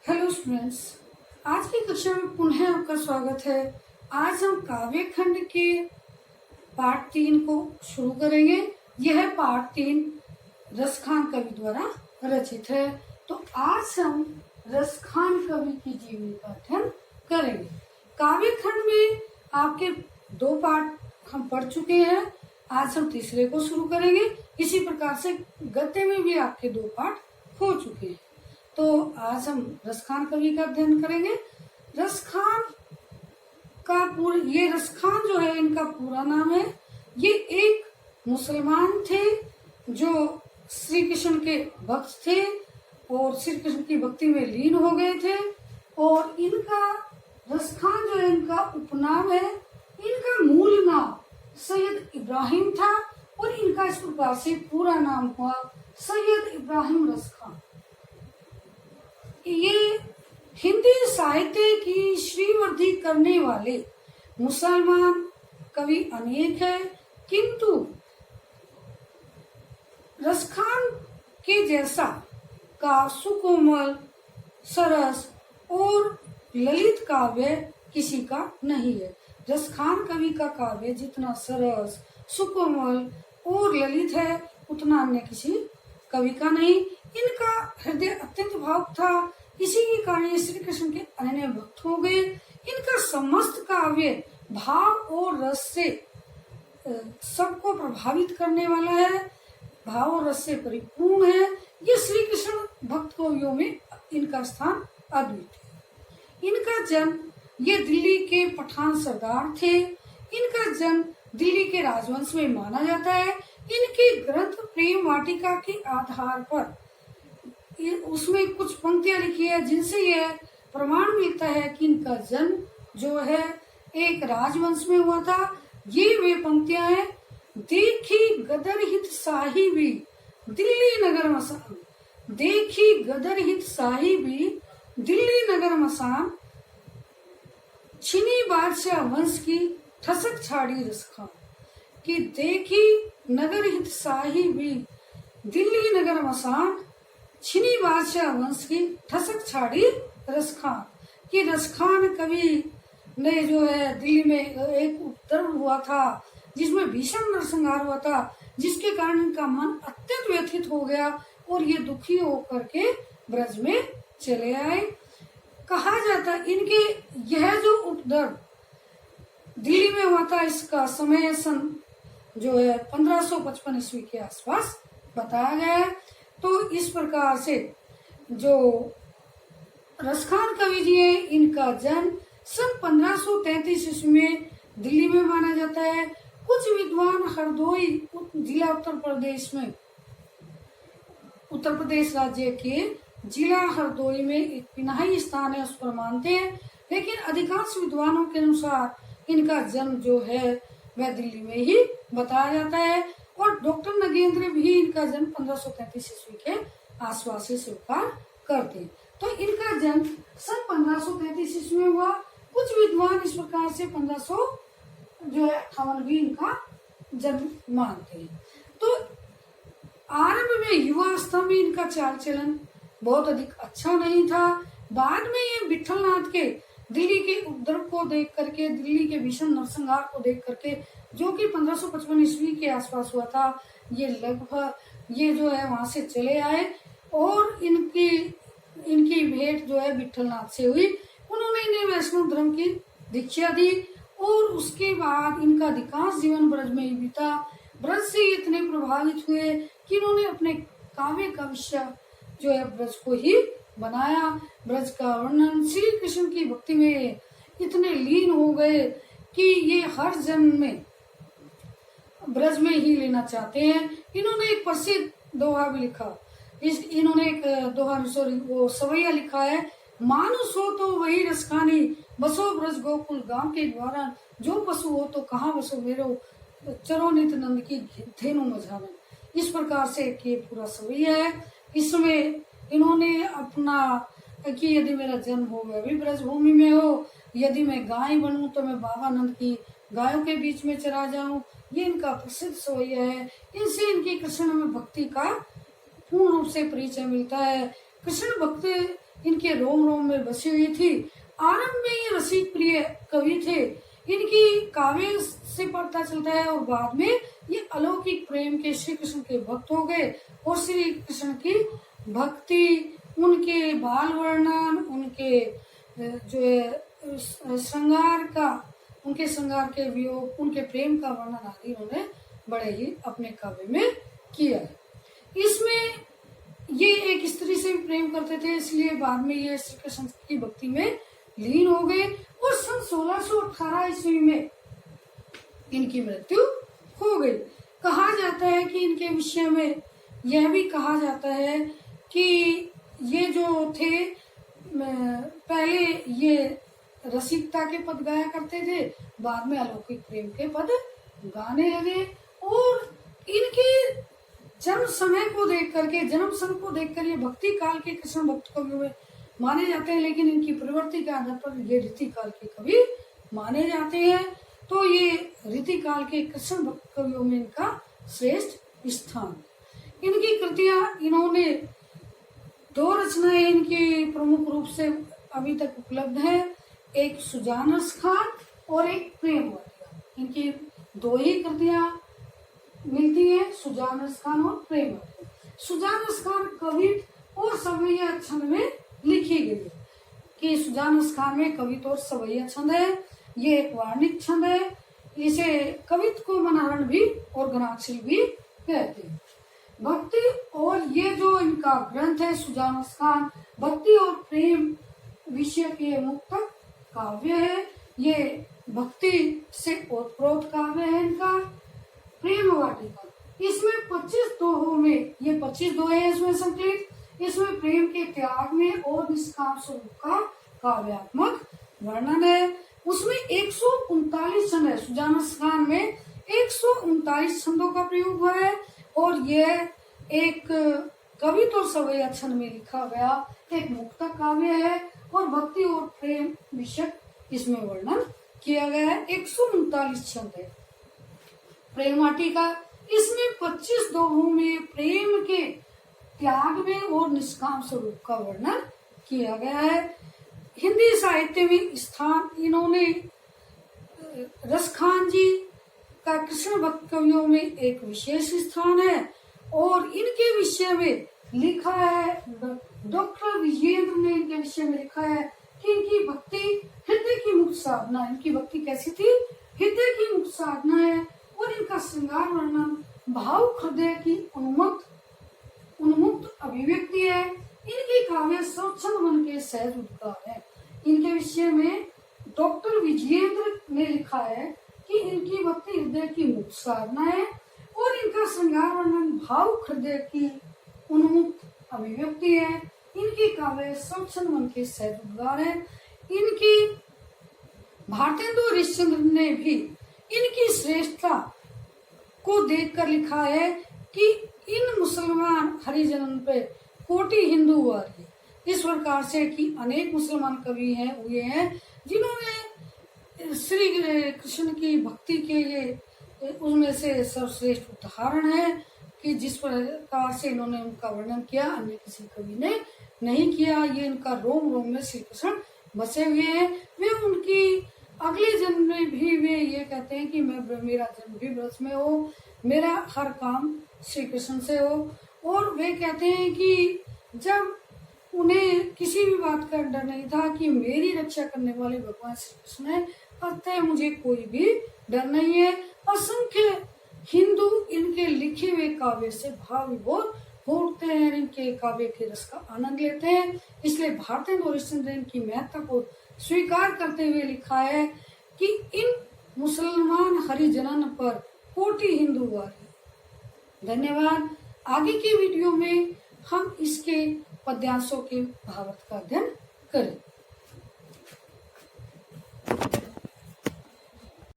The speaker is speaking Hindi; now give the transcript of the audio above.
हेलो स्टूडेंट्स, आज की कक्षा में पुनः आपका स्वागत है। आज हम काव्य खंड के पाठ 3 को शुरू करेंगे। यह पाठ 3 रसखान कवि द्वारा रचित है। तो आज हम रसखान कवि की जीवनी का अध्ययन करेंगे। काव्य खंड में आपके 2 पाठ हम पढ़ चुके हैं। आज हम तीसरे को शुरू करेंगे। इसी प्रकार से गद्य में भी आपके 2 पाठ हो चुके हैं। तो आज हम रसखान कवि का अध्ययन करेंगे। रसखान जो है इनका पूरा नाम है। ये एक मुसलमान थे जो श्री कृष्ण के भक्त थे और श्री कृष्ण की भक्ति में लीन हो गए थे। और इनका रसखान जो है इनका उपनाम है। इनका मूल नाम सैयद इब्राहिम था और इनका इस प्रकार से पूरा नाम हुआ सैयद इब्राहिम रसखान। ये हिंदी साहित्य की श्रीवृद्धि करने वाले मुसलमान कवि अनेक है, किंतु रसखान के जैसा का सुकोमल, सरस और ललित काव्य किसी का नहीं है। रसखान कवि का काव्य जितना सरस, सुकोमल और ललित है उतना अन्य किसी कवि का नहीं। इनका हृदय अत्यंत भावुक था, इसी के कारण श्री कृष्ण के अनन्य भक्त हो गए। इनका समस्त काव्य भाव और रस से सबको प्रभावित करने वाला है, भाव और रस से परिपूर्ण है। ये श्री कृष्ण भक्त कवियों में इनका स्थान अद्वितीय है। इनका जन्म, ये दिल्ली के पठान सरदार थे। इनका जन्म दिल्ली के राजवंश में माना जाता है। इनके ग्रंथ प्रेम वाटिका के आधार पर उसमें कुछ पंक्तियां लिखी है जिनसे यह प्रमाण मिलता है कि इनका जन्म जो है एक राजवंश में हुआ था। ये वे पंक्तियां हैं। देखी गदर हित साहिबी दिल्ली नगर मसान, देखी गदर हित साहिबी दिल्ली नगर मसान, छिनी बादशाह वंश की ठसक छाड़ी रसखान। कि देखी नगर हित साहिबी दिल्ली नगर मसान, छिनी बादशाह वंश की ठसक छाड़ी रसखान। कि रसखान कवि ने जो है दिल्ली में एक उपद्रव हुआ था जिसमें भीषण नरसंहार हुआ था, जिसके कारण इनका मन अत्यंत व्यथित हो गया और ये दुखी होकर के ब्रज में चले आए। कहा जाता इनके यह जो उपद्रव दिल्ली में हुआ था इसका समय सन जो है 1555 ईस्वी के आसपास बताया गया है। तो इस प्रकार से जो रसखान कवि जी है इनका जन्म सन 1533 ईस्वी में दिल्ली में माना जाता है। कुछ विद्वान हरदोई जिला उत्तर प्रदेश राज्य के जिला हरदोई में एक पिनाही स्थान है उस पर मानते हैं, लेकिन अधिकांश विद्वानों के अनुसार इनका जन्म जो है वह दिल्ली में ही बताया जाता है। और डॉक्टर नगेंद्र भी इनका जन्म 1533 ईस्वी के आसपास से स्वीकार करते हैं। तो इनका जन्म सन 1533 ईस्वी में हुआ। कुछ विद्वान इस प्रकार से 1558 भी इनका जन्म मानते हैं। तो आरंभ में युवावस्था में इनका चाल चलन बहुत अधिक अच्छा नहीं था। बाद में ये विठलनाथ के दिल्ली के उपद्रव को देख करके, दिल्ली के भीषण नरसंहार को देख करके, जो कि 1555 ईस्वी के आसपास हुआ था, ये लगभग ये जो है वहां से चले आए और इनकी भेंट जो है विठलनाथ से हुई। उन्होंने इन्हें वैष्णव धर्म की दीक्षा दी और उसके बाद इनका अधिकांश जीवन ब्रज में ही बीता। ब्रज से इतने प्रभावित हुए कि इन्होंने अपने काव्य का विषय जो है ब्रज को ही बनाया। ब्रज का वर्णन, श्री कृष्ण की भक्ति में इतने लीन हो गए कि ये हर जन्म में ब्रज में ही लेना चाहते हैं। इन्होंने एक प्रसिद्ध दोहा भी लिखा। इन्होंने एक दोहा वो सवैया लिखा है। मानुष हो तो वही रसखानी, बसो ब्रज गोकुल गांव के द्वारा, जो पशु हो तो कहाँ बसो मेरो, चरो नित नंद की धेनु मझावन। इस प्रकार से ये पूरा सवैया है। इसमें इन्होंने अपना कि यदि मेरा जन्म हो मैं भी ब्रज भूमि में हो, यदि मैं गाय बनूं तो मैं बाबा नंद की गायों के बीच में चरा जाऊं, ये इनका प्रसिद्ध सवैया है। इनसे इनकी कृष्ण में भक्ति का पूर्ण रूप से परिचय मिलता है। कृष्ण भक्ति इनके रोम रोम में बसी हुई थी। आरंभ में ये रसिक प्रिय कवि थे। इनकी काव्य से पता चलता है और बाद में ये अलौकिक प्रेम के श्री कृष्ण के भक्त हो गए और श्री कृष्ण की भक्ति, उनके बाल वर्णन, उनके जो है श्रृंगार का, उनके श्रृंगार के वियोग, उनके प्रेम का वर्णन आदि उन्होंने बड़े ही अपने काव्य में किया है। इसमें ये एक स्त्री से भी प्रेम करते थे, इसलिए बाद में ये श्री कृष्ण की भक्ति में लीन हो गए और सन 1618 ईस्वी में इनकी मृत्यु हो गई। कहा जाता है कि इनके विषय में यह भी कहा जाता है कि ये जो थे पहले ये रसिकता के पद गाया करते थे, बाद में अलौकिक प्रेम के पद गाने लगे और इनके जन्म समय को देख करके, जन्म सन को देखकर ये भक्ति काल के कृष्ण भक्त कवियों में माने जाते हैं, लेकिन इनकी प्रवृत्ति के आधार पर ये रीति काल के कवि माने जाते हैं। तो ये रीति काल के कृष्ण भक्त कवियों में इनका श्रेष्ठ स्थान। इनकी कृतियां, इन्होंने 2 रचनाएं इनकी प्रमुख रूप से अभी तक उपलब्ध है, एक सुजानस खान और एक प्रेम वाटिका। इनकी 2 ही कृतियां मिलती है, सुजानस खान और प्रेम वाटिका। सुजानस खान कवित और सवैया छंद में लिखी गई है कि सुजानस खान में कवित और सवैया छंद है, ये एक वार्णिक छंद है। इसे कवित को मनारण भी और गणाक्षरी भी कहते हैं। भक्ति और ये जो इनका ग्रंथ है सुजानस खान, भक्ति और प्रेम विषय के मुक्तक काव्य है। ये भक्ति से ओतप्रोत काव्य है इनका। प्रेम वाटिका, इसमें 25 दोहों में, ये 25 दोहे हैं इसमें संकलित, इसमें प्रेम के त्याग में और निष्काम स्वरूप का काव्यात्मक वर्णन है। उसमें 139 छंद है। सुजानस खान में 139 छंदों का प्रयोग हुआ है और यह एक कवित और सवैया छंद में लिखा गया एक मुक्तक काव्य है और भक्ति और प्रेम विषय इसमें वर्णन किया गया है। 139 छंद है। प्रेम वाटिका, इसमें 25 दोहों में प्रेम के त्याग में और निष्काम स्वरूप का वर्णन किया गया है। हिंदी साहित्य में स्थान इन्होंने रसखान जी का कृष्ण भक्त कवियों में एक विशेष स्थान है और इनके विषय में लिखा है, डॉक्टर विजेंद्र ने इनके विषय में लिखा है कि इनकी भक्ति हृदय की मुक्त साधना। इनकी भक्ति कैसी थी? हृदय की मुक्त साधना है और इनका श्रृंगार वर्णन भावुक हृदय की उन्मुक्त अभिव्यक्ति है। इनकी काव्य स्वच्छंद मन के सहज उद्गार है। इनके विषय में डॉक्टर विजेंद्र ने लिखा है कि इनकी भक्ति हृदय की मुक्त साधना है और इनका श्रृंगार वर्णन भावुक हृदय की उन्मुक्त अभिव्यक्ति है। इनकी काव्य स्वच्छंद मन के सहज उद्गार है। इनकी भारतेंदु हरिश्चंद्र ने भी इनकी श्रेष्ठता को देखकर लिखा है कि इन मुसलमान हरिजनन पे कोटि हिंदू वारी। इस प्रकार से कि अनेक मुसलमान कवि हैं हुए हैं जिन्होंने श्री कृष्ण की भक्ति के ये उनमें से सर्वश्रेष्ठ उदाहरण है कि जिस प्रकार से इन्होंने उनका वर्णन किया अन्य किसी कवि ने नहीं किया। ये इनका रोम रोम में श्री कृष्ण बसे हुए हैं। वे उनकी अगले जन्म में भी वे ये कहते हैं कि मेरा जन्म भी ब्रज में हो, मेरा हर काम श्री कृष्ण से हो। और वे कहते हैं कि जब उन्हें किसी भी बात का डर नहीं था कि मेरी रक्षा करने वाले भगवान श्री कृष्ण है, अतः मुझे कोई भी डर नहीं है। असंख्य हिंदू इनके लिखे हुए काव्य से भाव विभोर हो उठते हैं, इनके काव्य के रस का आनंद लेते हैं। इसलिए भारतेंदु हरिश्चंद्र ने इनकी महत्ता को स्वीकार करते हुए लिखा है कि इन मुसलमान हरिजनन पर कोटि हिंदू वारी। धन्यवाद। आगे की वीडियो में हम इसके पद्यांशों के भावार्थ का अध्ययन करें।